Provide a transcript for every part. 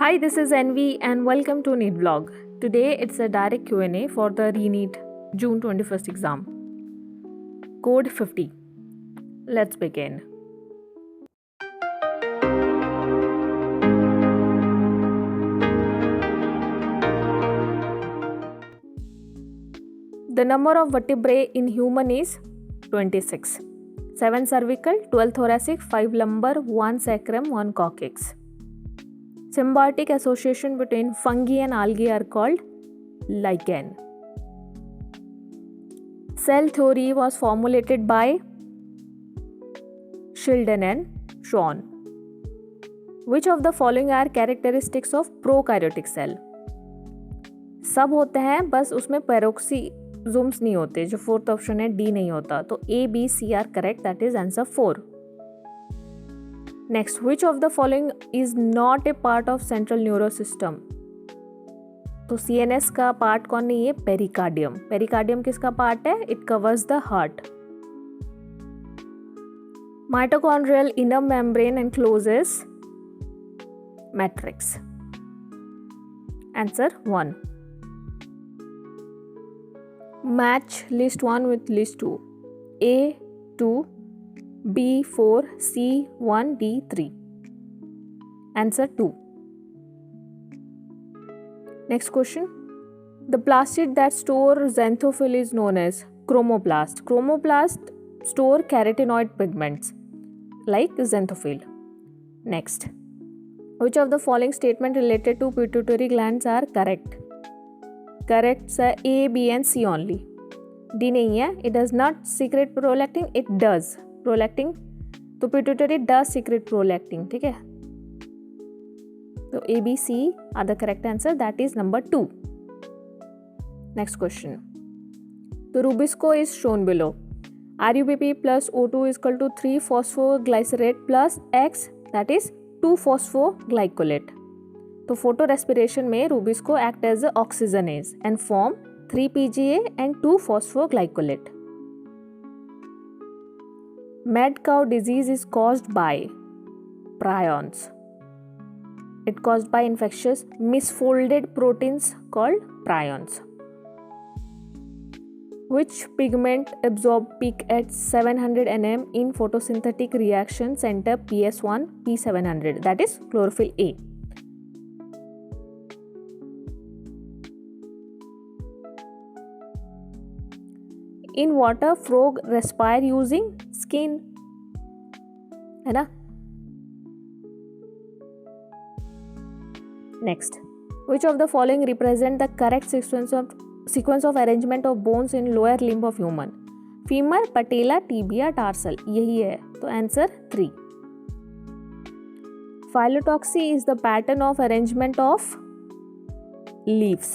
Hi, this is Envy and welcome to NEET Vlog. Today it's a direct Q&A for the re-NEET June 21st exam. Code 50. Let's begin. The number of vertebrae in human is 26. 7 cervical, 12 thoracic, 5 lumbar, 1 sacrum, 1 coccyx. Symbiotic association between fungi and algae are called lichen. Cell theory was formulated by Sheldon and Schwann. Which of the following are characteristics of prokaryotic cell? सब होते हैं, बस उसमें पैरोक्सीजोम्स नहीं होते. जो fourth option है D नहीं होता, तो A B C are correct. That is answer 4. Next, which of the following is not a part of central nervous system? तो CNS का पार्ट कौन नहीं है? पेरिकार्डियम. पेरिकार्डियम किसका पार्ट है? It covers the heart. Mitochondrial inner membrane encloses matrix. Answer 1. Match list 1 with list 2. A 2, B4, C1, D3. Answer 2. Next question. The plastid that store xanthophyll is known as chromoplast. Chromoplast store carotenoid pigments like xanthophyll. Next. Which of the following statement related to pituitary glands are correct? Correct sir, A, B and C only. D नहीं है. It does not secrete prolactin. It does. Prolactin, तो pituitary does secrete prolactin. ठीक है, तो A B C are the correct answer. That is number 2. Next question. तो rubisco is shown below. RuBP plus O2 is equal to 3 phosphoglycerate plus X, that is 2 phosphoglycolate. तो photo respiration में Rubisco act as oxygenase and form 3 PGA and 2 phosphoglycolate. Mad cow disease is caused by prions. It caused by infectious misfolded proteins called prions. Which pigment absorb peak at 700 nm in photosynthetic reaction center PS1 P700? That is chlorophyll A. In water, frog respire using skin, है ना. Next, which of the following represent the correct sequence of arrangement of bones in lower limb of human? Femur, patella, tibia, tarsal. यही है, तो answer 3. Phyllotoxy is the pattern of arrangement of leaves.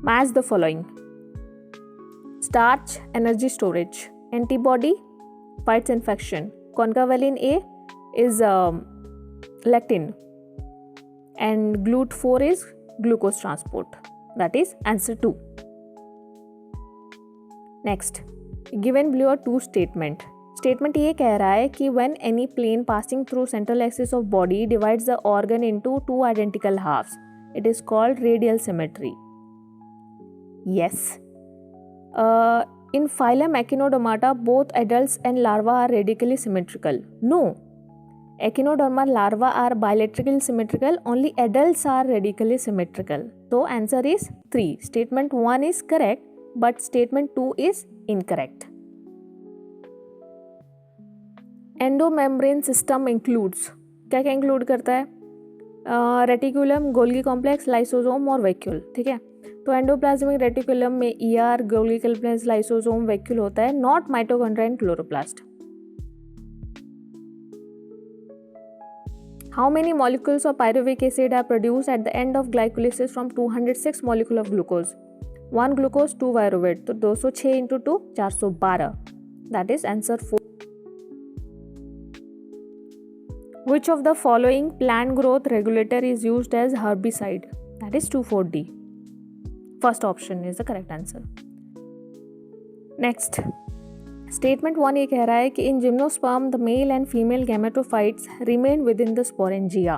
Match the following. Starch, energy storage. Antibody, fights infection. Concavalin A is lectin. And GLUT4 is glucose transport. That is answer 2. Next. Given below 2 statement. Statement ये कह रहा है कि when any plane passing through central axis of body divides the organ into 2 identical halves, it is called radial symmetry. Yes. In phylum Echinodermata, both adults and larvae are radically symmetrical. No. Echinoderma larvae are bilaterally symmetrical. Only adults are radically symmetrical. So answer is 3. Statement 1 is correct, but statement 2 is incorrect. Endomembrane system includes, क्या क्या include करता है? Reticulum, Golgi complex, lysosome और vacuole. ठीक है, तो endoplasmic reticulum में ER, Golgi complex, lysosome, vacuole होता है, not mitochondria and chloroplast. How many molecules of pyruvic acid are produced at the end of glycolysis from 206 molecule of glucose? 1 glucose 2 pyruvate, तो 206 × 2 412. That is answer 4. Which of the following plant growth regulator is used as herbicide? That is 2,4-D. First option is the correct answer. Next, statement 1 ये कह रहा है कि in gymnosperm the male and female gametophytes remain within the sporangia.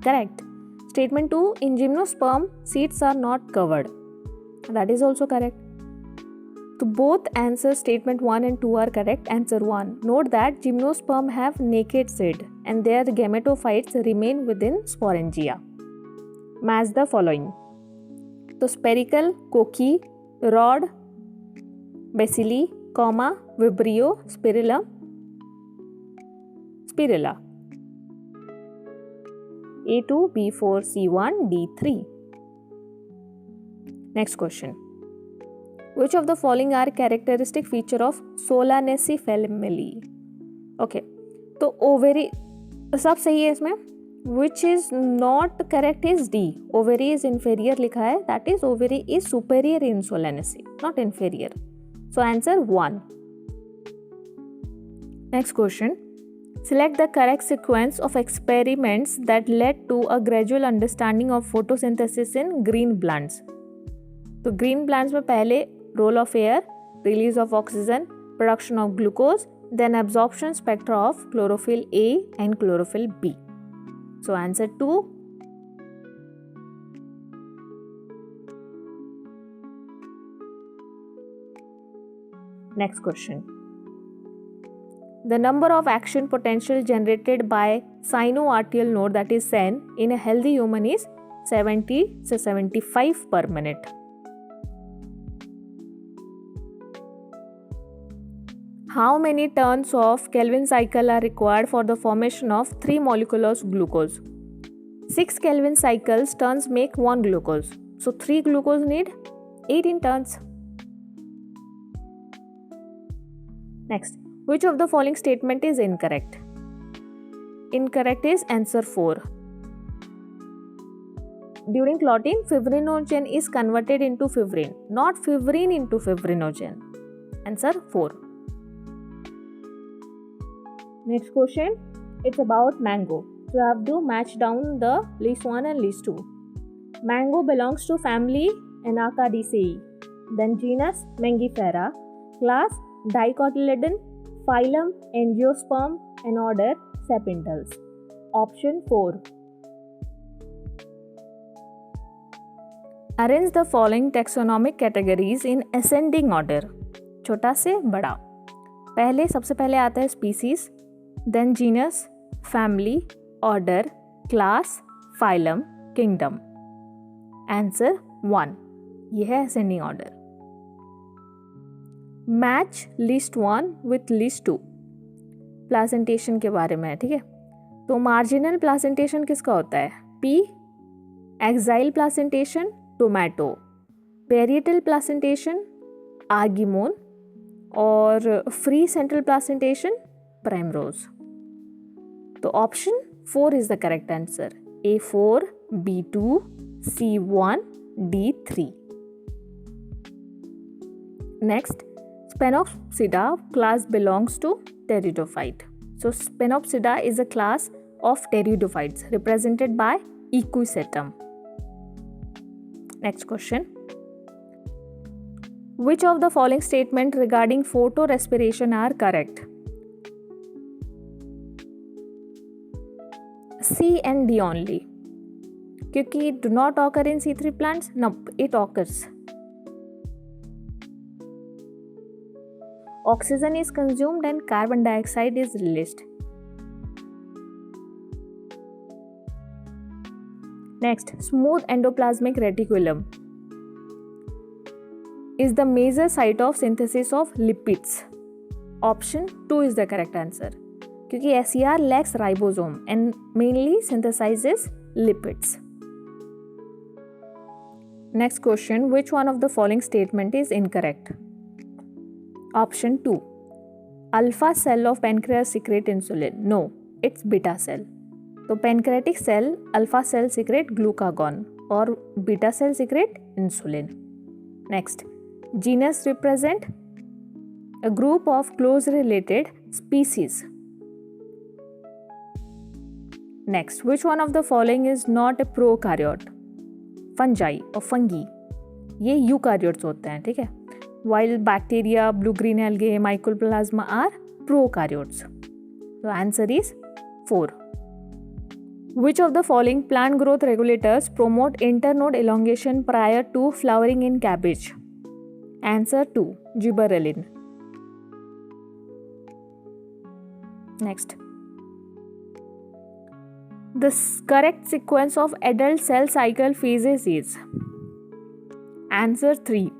Correct. Statement 2 in gymnosperm seeds are not covered. That is also correct. So both answers statement 1 and 2 are correct. Answer 1. Note that gymnosperm have naked seed and their gametophytes remain within sporangia. Match the following. So spherical, cocky, rod, bacilli, comma, vibrio, spirillum, spirilla. A2, B4, C1, D3. Next question. Which of the following are characteristic feature of Solanaceae family? Okay, तो ovary सब सही है इसमें. Which is not correct is D. Ovary is inferior लिखा है. That is ovary is superior in Solanaceae, not inferior. So answer 1. Next question. Select the correct sequence of experiments that led to a gradual understanding of photosynthesis in green plants. तो green plants में पहले role of air, release of oxygen, production of glucose, then absorption spectra of chlorophyll A and chlorophyll B. So answer 2. Next question. The number of action potential generated by sinoatrial node, that is SEN, in a healthy human is 70 to 75 per minute. How many turns of Kelvin cycle are required for the formation of 3 molecules of glucose? 6 Kelvin cycles turns make 1 glucose. So 3 glucose need 18 turns. Next, which of the following statement is incorrect? Incorrect is answer 4. During clotting, fibrinogen is converted into fibrin, not fibrin into fibrinogen. Answer 4. Next question, it's about mango. So you have to match down the list 1 and list 2. Mango belongs to family Anacardiaceae, then genus Mangifera, class Dicotyledon, phylum Angiosperm, and order Sapindales. Option 4. Arrange the following taxonomic categories in ascending order. छोटा से बड़ा. सबसे पहले आता है species, then genus, family, order, class, phylum, kingdom. Answer 1. ये है ascending order. Match list 1 with list 2. Placentation के बारे में है, ठीक है. तो मार्जिनल प्लासेंटेशन किसका होता है? P. Axile placentation tomato, parietal placentation Argemone और फ्री सेंट्रल प्लासेंटेशन प्राइमरोज. तो option 4 is the correct answer. A4, B2, C1, D3. Next, Spenopsida class belongs to pteridophyte. So Spenopsida is a class of pteridophytes represented by Equisetum. Next question. Which of the following statement regarding photorespiration are correct? C and D only. क्योंकि do not occur in C3 plants? No, it occurs. Oxygen is consumed and carbon dioxide is released. Next, smooth endoplasmic reticulum is the major site of synthesis of lipids. Option 2 is the correct answer. क्योंकि SER lacks ribosome and mainly synthesizes lipids. Next question, which one of the following statement is incorrect? Option 2. Alpha cell of pancreas secrete insulin. No, it's beta cell. तो pancreatic cell, alpha cell secrete glucagon और beta cell secrete insulin. Next, genus represent a group of close related species. Next, which one of the following is not a prokaryote? Fungi or fungi. ये eukaryotes होते हैं, ठीक है. while bacteria, blue-green algae, mycoplasma are prokaryotes. So answer is 4. Which of the following plant growth regulators promote internode elongation prior to flowering in cabbage? Answer 2. Gibberellin. Next. The correct sequence of adult cell cycle phases is? Answer 3.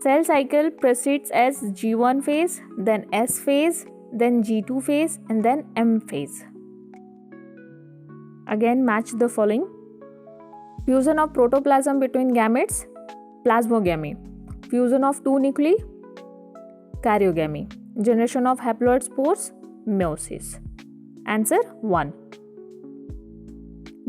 Cell cycle proceeds as G1 phase, then S phase, then G2 phase, and then M phase. Again, match the following. Fusion of protoplasm between gametes, plasmogamy. Fusion of two nuclei, karyogamy. Generation of haploid spores, meiosis. Answer 1.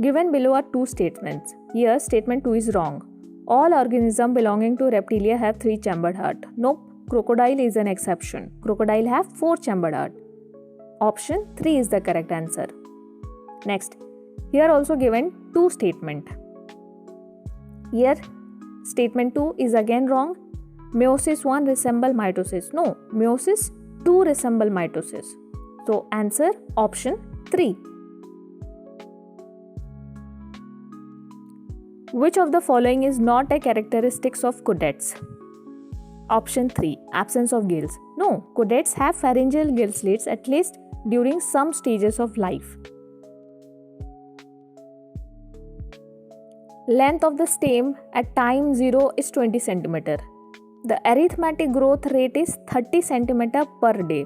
Given below are two statements. Here, statement 2 is wrong. All organisms belonging to reptilia have 3-chambered heart. Nope, crocodile is an exception. Crocodile have 4-chambered heart. Option 3 is the correct answer. Next, here also given two statement. Here, statement 2 is again wrong. Meiosis 1 resemble mitosis. No, meiosis 2 resemble mitosis. So, answer option 3. Which of the following is not a characteristics of chordates? Option 3. Absence of gills. No, chordates have pharyngeal gill slits at least during some stages of life. Length of the stem at time 0 is 20 cm. The arithmetic growth rate is 30 cm per day.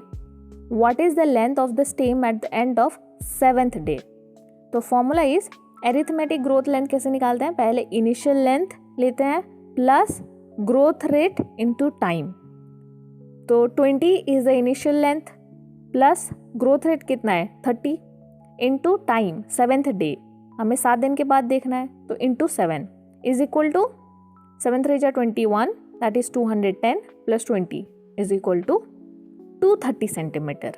What is the length of the stem at the end of 7th day? तो formula is arithmetic growth length कैसे निकालते हैं? पहले initial length लेते हैं plus growth rate into time. तो 20 is the initial length plus growth rate कितना है? 30 into time 7th day. हमें 7 दिन के बाद देखना है तो into 7 is equal to 7 3 21, that is 210 plus 20 is equal to 230 centimeter.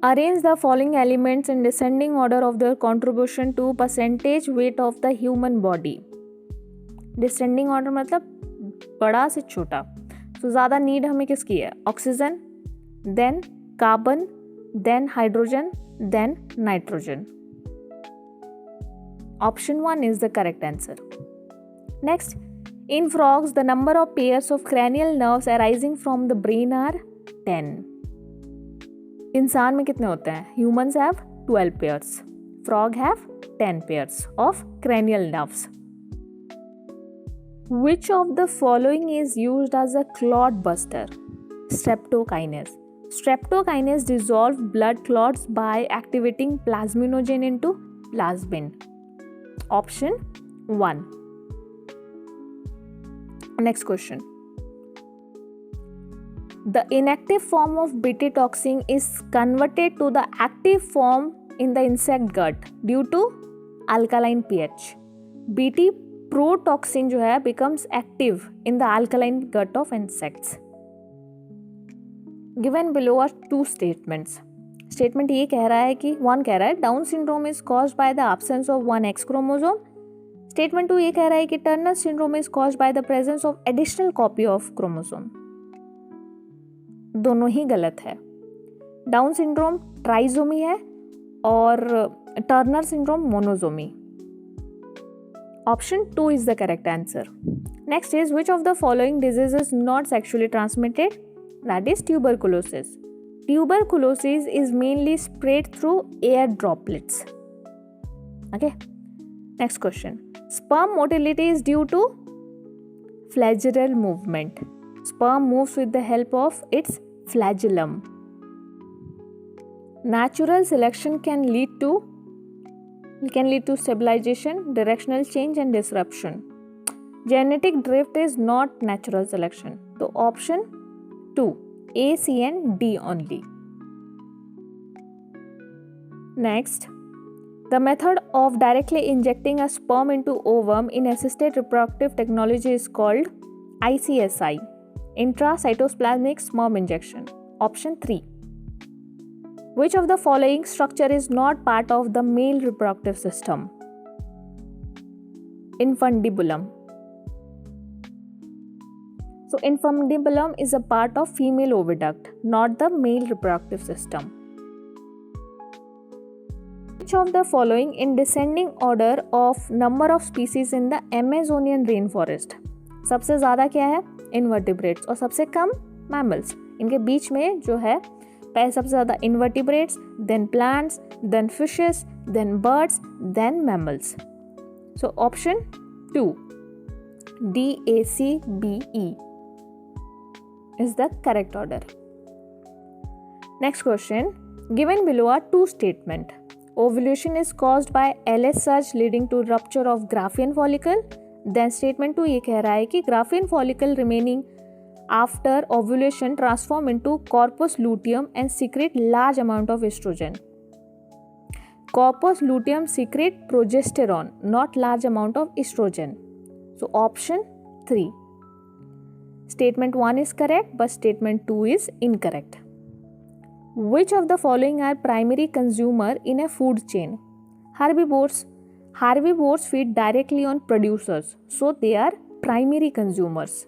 Arrange the following elements in descending order of their contribution to percentage weight of the human body. Descending order मतलब बड़ा से छोटा. तो ज़्यादा नीड हमें किसकी है? Oxygen, then carbon, then hydrogen, then nitrogen. Option 1 is the correct answer. Next, in frogs, the number of pairs of cranial nerves arising from the brain are 10. इंसान में कितने होते हैं? Humans have 12 pairs. Frog have 10 pairs of cranial nerves. Which of the following is used as a clot buster? Streptokinase. Streptokinase dissolves blood clots by activating plasminogen into plasmin. Option 1. Next question. The inactive form of Bt toxin is converted to the active form in the insect gut due to alkaline pH. Bt protoxin जो है becomes active in the alkaline gut of insects. Given below are two statements. Statement ये कह रहा है कि one कह रहा है Down syndrome is caused by the absence of one X chromosome. Statement 2 ये कह रहा है कि Turner syndrome is caused by the presence of additional copy of chromosome. दोनों ही गलत है. Down syndrome ट्राइजोमी है और Turner syndrome मोनोजोमी. Option 2 is the correct answer. Next is which of the following diseases not sexually transmitted? That is tuberculosis. Tuberculosis is mainly spread through air droplets. Okay. Next question. Sperm motility is due to flagellal movement. Sperm moves with the help of its flagellum. Natural selection can lead to stabilization, directional change and disruption. Genetic drift is not natural selection. So option 2, A, C and D only. Next, the method of directly injecting a sperm into ovum in assisted reproductive technology is called ICSI, intracytoplasmic sperm injection. Option 3. Which of the following structure is not part of the male reproductive system? Infundibulum. So infundibulum is a part of female oviduct, not the male reproductive system. Which of the following in descending order of number of species in the Amazonian rainforest? सबसे ज़्यादा क्या है? Invertebrates और सबसे कम mammals. इनके बीच में जो है पहले सबसे ज़्यादा invertebrates, then plants, then fishes, then birds, then mammals. So option 2, D, A, C, B, E is the correct order. Next question. Given below are two statements. Ovulation is caused by LH surge leading to rupture of Graafian follicle. Then statement 2 ये कह रहा है कि Graafian follicle remaining after ovulation transform into corpus luteum and secrete large amount of estrogen. Corpus luteum secrete progesterone, not large amount of estrogen. So option 3. Statement 1 is correct, but statement 2 is incorrect. Which of the following are primary consumer in a food chain? Herbivores. Herbivores feed directly on producers, so they are primary consumers.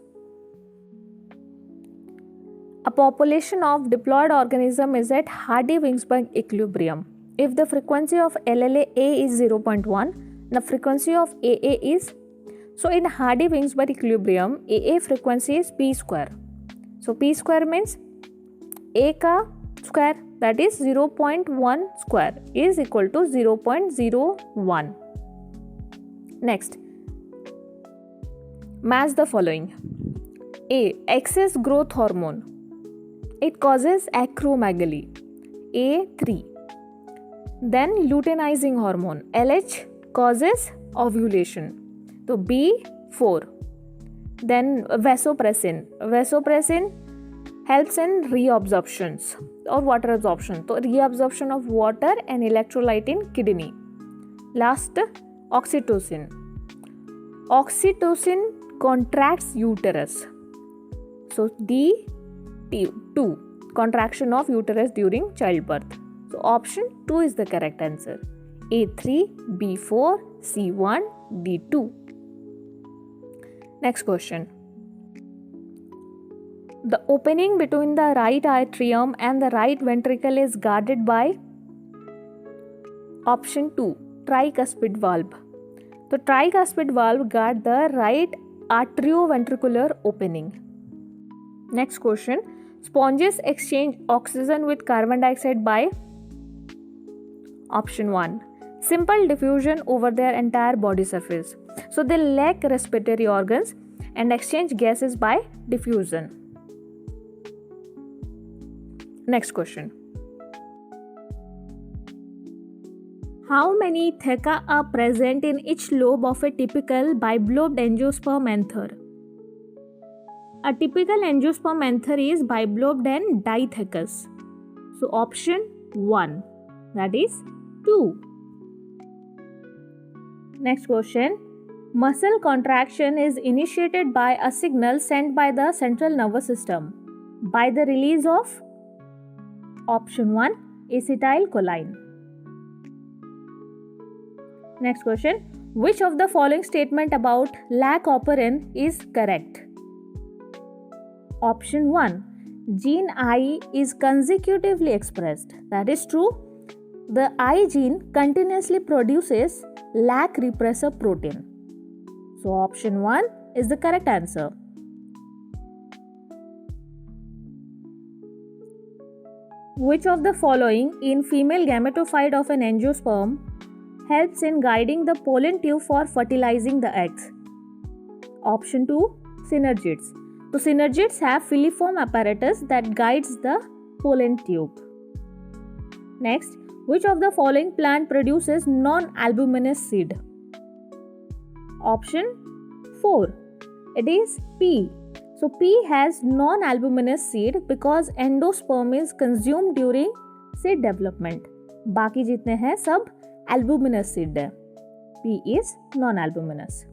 A population of diploid organism is at Hardy-Weinberg equilibrium. If the frequency of LLA-A is 0.1, the frequency of AA is, so in Hardy-Weinberg equilibrium, AA frequency is P square. So P square means A का square, that is 0.1 square is equal to 0.01. Next, match the following. A. Excess growth hormone. It causes acromegaly. A3. Then luteinizing hormone. LH causes ovulation. So B4. Then vasopressin. Vasopressin helps in reabsorptions or water absorption. So reabsorption of water and electrolyte in kidney. Last, oxytocin. Oxytocin contracts uterus. So D2, contraction of uterus during childbirth. So option 2 is the correct answer. A3, B4, C1, D2. Next question. The opening between the right atrium and the right ventricle is guarded by option 2, tricuspid valve. The tricuspid valve guard the right atrioventricular opening. Next question. Sponges exchange oxygen with carbon dioxide by option 1, simple diffusion over their entire body surface. So they lack respiratory organs and exchange gases by diffusion. Next question. How many theca are present in each lobe of a typical bilobed angiosperm anther? A typical angiosperm anther is bilobed and dithecous. So option 1, that is 2. Next question. Muscle contraction is initiated by a signal sent by the central nervous system by the release of option 1, acetylcholine. Next question. Which of the following statement about lac operin is correct? Option 1. Gene I is consecutively expressed. That is true. The I gene continuously produces lac repressor protein. So option 1 is the correct answer. Which of the following in female gametophyte of an angiosperm helps in guiding the pollen tube for fertilizing the eggs? Option 2, synergids. So synergids have filiform apparatus that guides the pollen tube. Next, which of the following plant produces non-albuminous seed? Option 4, it is pea. So pea has non-albuminous seed because endosperm is consumed during seed development. बाकी जितने हैं सब albuminous seed है. Pea is non-albuminous.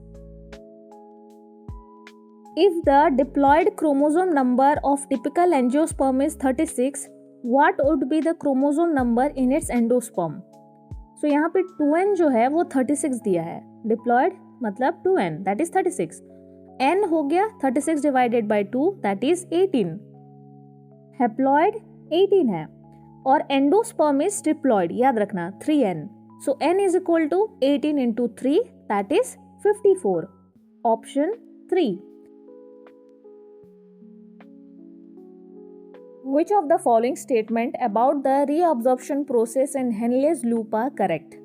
If the diploid chromosome number of typical angiosperm is 36, what would be the chromosome number in its endosperm? So यहाँ पे 2n जो है वो 36 दिया है. Diploid मतलब 2n, that is 36. N हो गया 36 divided by 2 that is 18. Haploid 18 है और एंडोस्पर्म इज ट्रिप्लॉइड, याद रखना 3n. So n is equal to 18 into 3 that is 54. Option 3. Which of the following statement about the reabsorption process in Henle's loop are correct?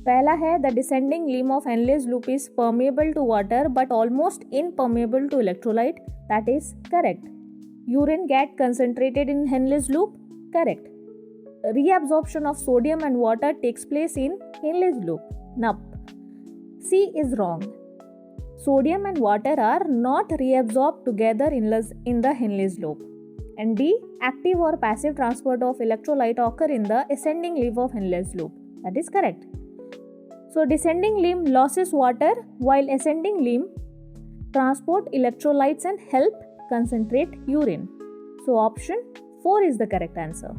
पहला है the descending limb of Henle's loop is permeable to water but almost impermeable to electrolyte. That is correct. Urine get concentrated in Henle's loop. Correct. Reabsorption of sodium and water takes place in Henle's loop. Nope. C is wrong. Sodium and water are not reabsorbed together in the Henle's loop. And D, active or passive transport of electrolyte occur in the ascending limb of Henle's loop. That is correct. So descending limb loses water while ascending limb transport electrolytes and help concentrate urine. So option 4 is the correct answer.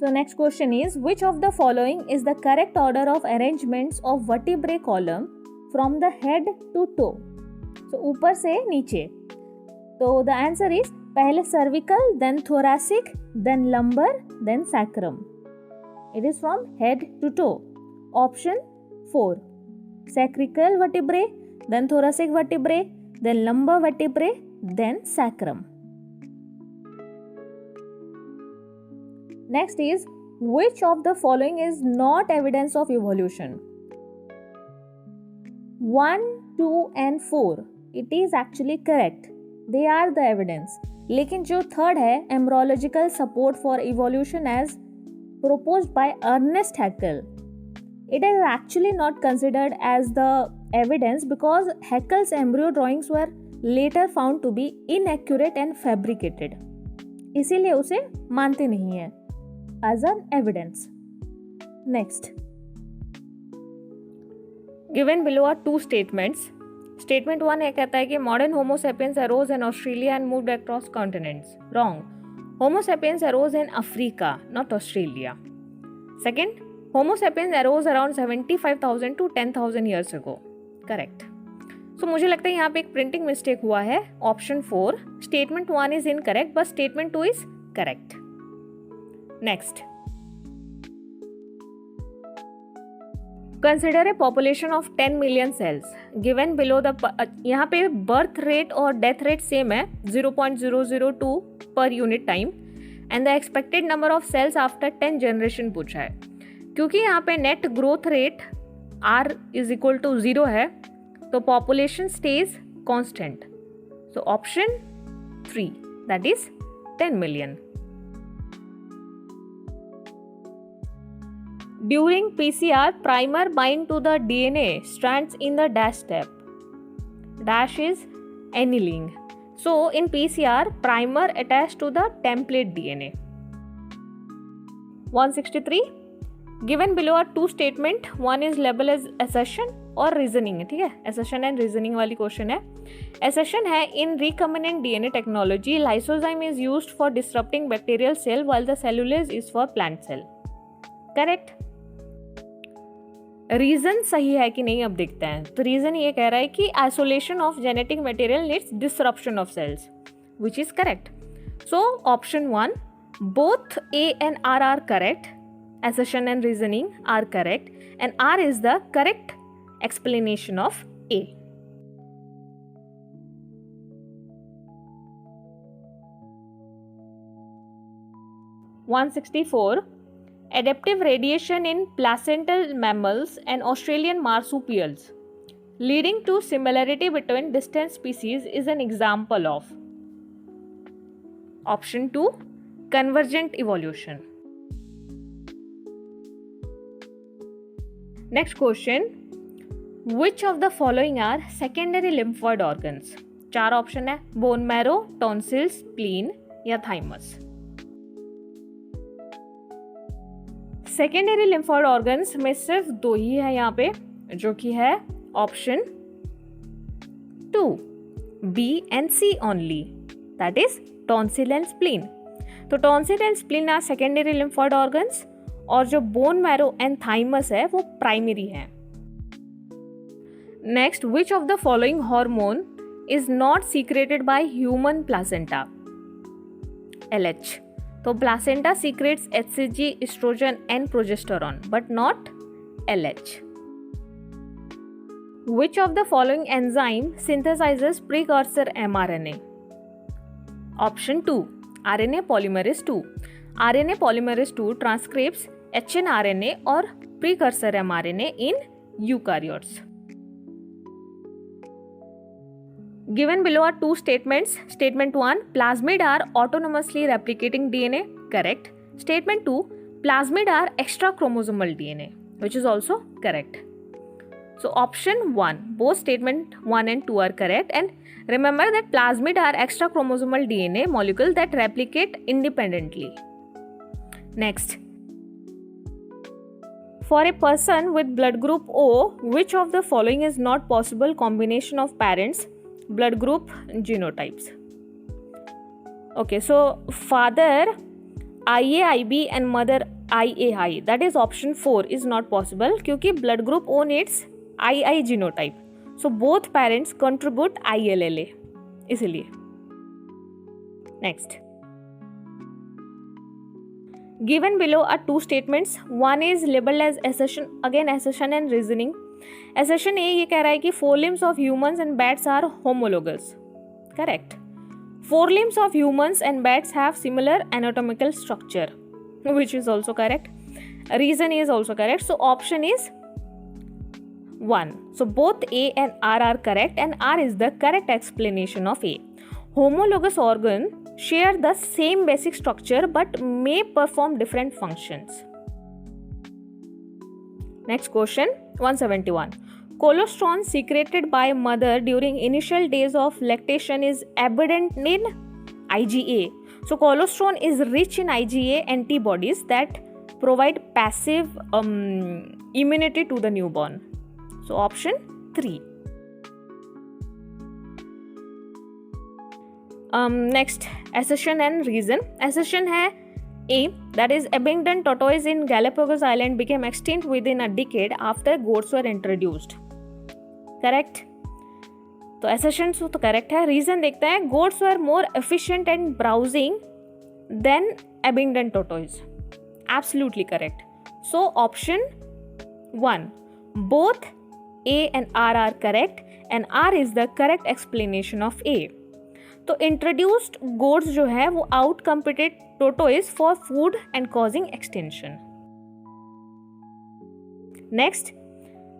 So next question is, which of the following is the correct order of arrangements of vertebrae column from the head to toe? So ऊपर से नीचे. तो the answer is पहले cervical, then thoracic, then lumbar, then sacrum. It is from head to toe. Option 4. Sacral vertebrae, then thoracic vertebrae, then lumbar vertebrae, then sacrum. Next is, which of the following is not evidence of evolution? 1, 2 and 4. It is actually correct. They are the evidence. लेकिन जो third है, embryological support for evolution as proposed by Ernest Haeckel, it is actually not considered as the evidence because Haeckel's embryo drawings were later found to be inaccurate and fabricated. इसीलिए उसे मानते नहीं है as an evidence. Next. Given below are two statements. Statement 1 ये कहता है कि modern Homo sapiens arose in Australia and moved across continents. Wrong. Homo sapiens arose in Africa, not Australia. Second, Homo sapiens arose around 75,000 to 10,000 years ago. Correct. So मुझे लगता है यहाँ पे एक printing mistake हुआ है. Option 4. Statement 1 is incorrect, but statement 2 is correct. Next. Consider a population of 10 million cells. Given below the यहाँ पे birth rate और death rate same है 0.002 per unit time and the expected number of cells after 10 generation पूछा है. क्योंकि यहाँ पे net growth rate R is equal to 0 है तो population stays constant. So option 3 that is 10 million. During PCR, primer bind to the DNA strands in the dash step. Dash is annealing. So in PCR, primer attached to the template DNA. 163. Given below are two statement. One is labeled as assertion और reasoning है, ठीक है. Assertion and reasoning वाली question है. Assertion है in recombinant DNA technology, lysozyme is used for disrupting bacterial cell while the cellulase is for plant cell. Correct. Reason सही है कि नहीं अब देखते हैं. तो रीजन ये कह रहा है कि isolation of genetic material needs disruption of cells, which is correct. So option 1 both A and R are correct. Assertion and reasoning are correct and R is the correct explanation of A. (164) Adaptive radiation in placental mammals and Australian marsupials, leading to similarity between distant species, is an example of. Option 2 convergent evolution. Next question, which of the following are secondary lymphoid organs? 4 option है, bone marrow, tonsils, spleen या thymus. Secondary lymphoid organs में सिर्फ 2 ही है यहाँ पे, जो कि है option 2 B and C only, that is tonsil and spleen. तो tonsil and spleen are secondary lymphoid organs और जो बोन मैरो एंड थाइमस है वो प्राइमरी है। Next, which of the following hormone is not secreted by human placenta? LH. तो placenta secretes HCG, estrogen and progesterone but not LH. Which of the following enzyme synthesizes precursor mRNA? Option 2, RNA polymerase II. RNA polymerase II transcribes hnRNA or precursor mRNA in eukaryotes. Given below are two statements. Statement 1, plasmid are autonomously replicating DNA. Correct. Statement 2, plasmid are extra chromosomal DNA, which is also correct. So option 1, both statement 1 and 2 are correct, and remember that plasmid are extra chromosomal DNA molecule that replicate independently. Next, for a person with blood group O, which of the following is not possible combination of parents blood group genotypes? Okay, so father IAIB and mother IAI, that is option 4 is not possible क्योंकि blood group O needs II genotype. So both parents contribute ILLA, इसलिए. Next, given below are two statements. One is labeled as assertion, again assertion and reasoning. Assertion A ये कह रहा है कि forelimbs of humans and bats are homologous. Correct. Forelimbs of humans and bats have similar anatomical structure, which is also correct. Reason is also correct. So option is 1. So both A and R are correct, and R is the correct explanation of A. Homologous organs share the same basic structure but may perform different functions. Next question, 171. Colostrum secreted by mother during initial days of lactation is abundant in IgA. So colostrum is rich in IgA antibodies that provide passive immunity to the newborn. So option 3. Next, assertion and reason. Assertion है A, that is abundant tortoise in Galapagos Island became extinct within a decade after goats were introduced. Correct. तो assertion तो correct है. Reason देखते हैं. Goats were more efficient and browsing than abundant tortoise. Absolutely correct. So option 1. Both A and R are correct, and R is the correct explanation of A. तो introduced goats जो है वो out competed tortoise for food and causing extinction. Next,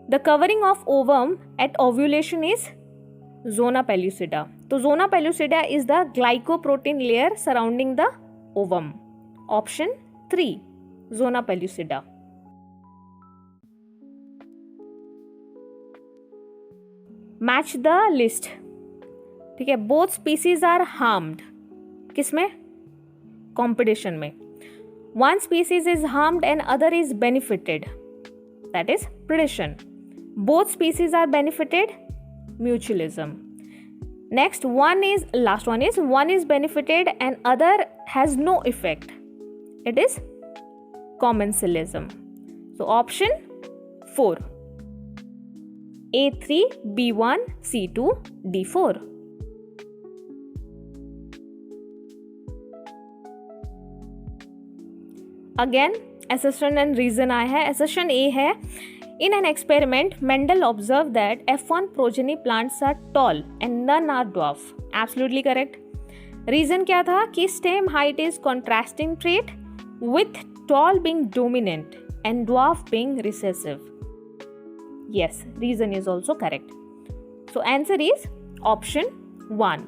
the covering of ovum at ovulation is zona pellucida. तो zona pellucida is the glycoprotein layer surrounding the ovum. Option 3, zona pellucida. Match the list. ठीक है, both species are harmed. किसमें? Competition में. One species is harmed and other is benefited, that is predation. Both species are benefited, mutualism. Next, last one is benefited and other has no effect, it is commensalism. So option 4, A3, B1, C2, D4. Again, assertion and reason आया है. Assertion A है, in an experiment, Mendel observed that F1 progeny plants are tall and none are dwarf. Absolutely correct. Reason क्या था कि stem height is contrasting trait with tall being dominant and dwarf being recessive. Yes, reason is also correct. So answer is option 1.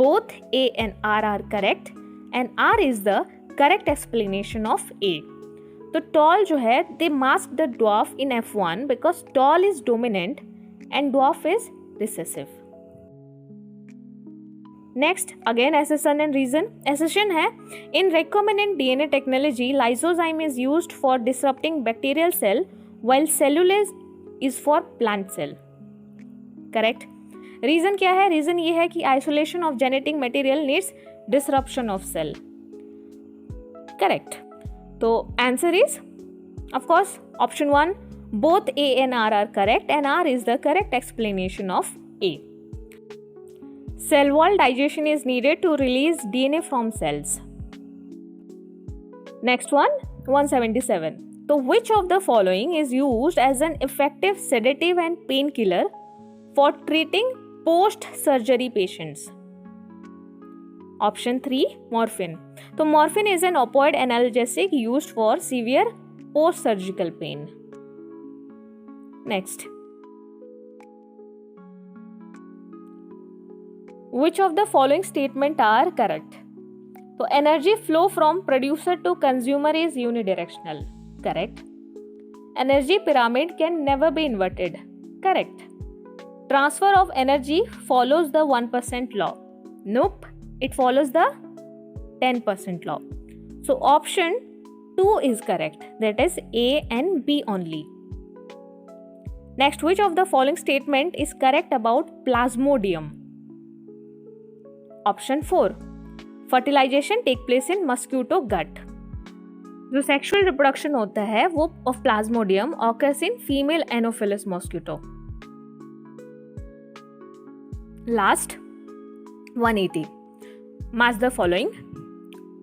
Both A and R are correct, and R is the correct explanation of A. तो tall जो है they mask the dwarf in F1 because tall is dominant and dwarf is recessive. Next, again assertion and reason. Assertion है, in recombinant DNA technology, lysozyme is used for disrupting bacterial cell while cellulase is for plant cell. Correct. Reason क्या है? Reason ये है कि isolation of genetic material needs disruption of cell. Correct. तो answer is Of course, option 1, both A and R are correct, and R is the correct explanation of A. Cell wall digestion is needed to release DNA from cells. Next one, 177. So, which of the following is used as an effective sedative and painkiller for treating post-surgery patients? Option 3, morphine. So, morphine is an opioid analgesic used for severe post-surgical pain. Next. Which of the following statements are correct? So, energy flow from producer to consumer is unidirectional. Correct. Energy pyramid can never be inverted. Correct. Transfer of energy follows the 1% law. Nope. It follows the 10% law. So, option 2 is correct. That is A and B only. Next, which of the following statement is correct about plasmodium? Option 4. Fertilization take place in mosquito gut. जो sexual reproduction होता है वो of Plasmodium occurs in female Anopheles mosquito. Last 180. Match the following.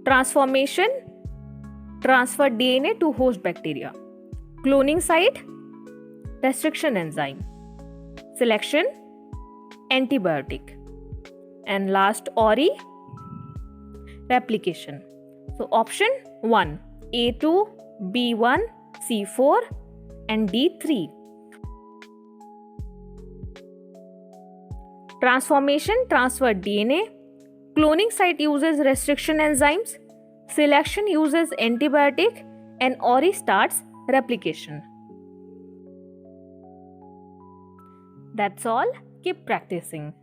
Transformation, transfer DNA to host bacteria. Cloning site, restriction enzyme. Selection, antibiotic. And last, ORI, replication. So option 1, A2, B1, C4 and D3. Transformation, transfer DNA. Cloning site uses restriction enzymes. Selection uses antibiotic. And ORI starts replication. That's all. Keep practicing.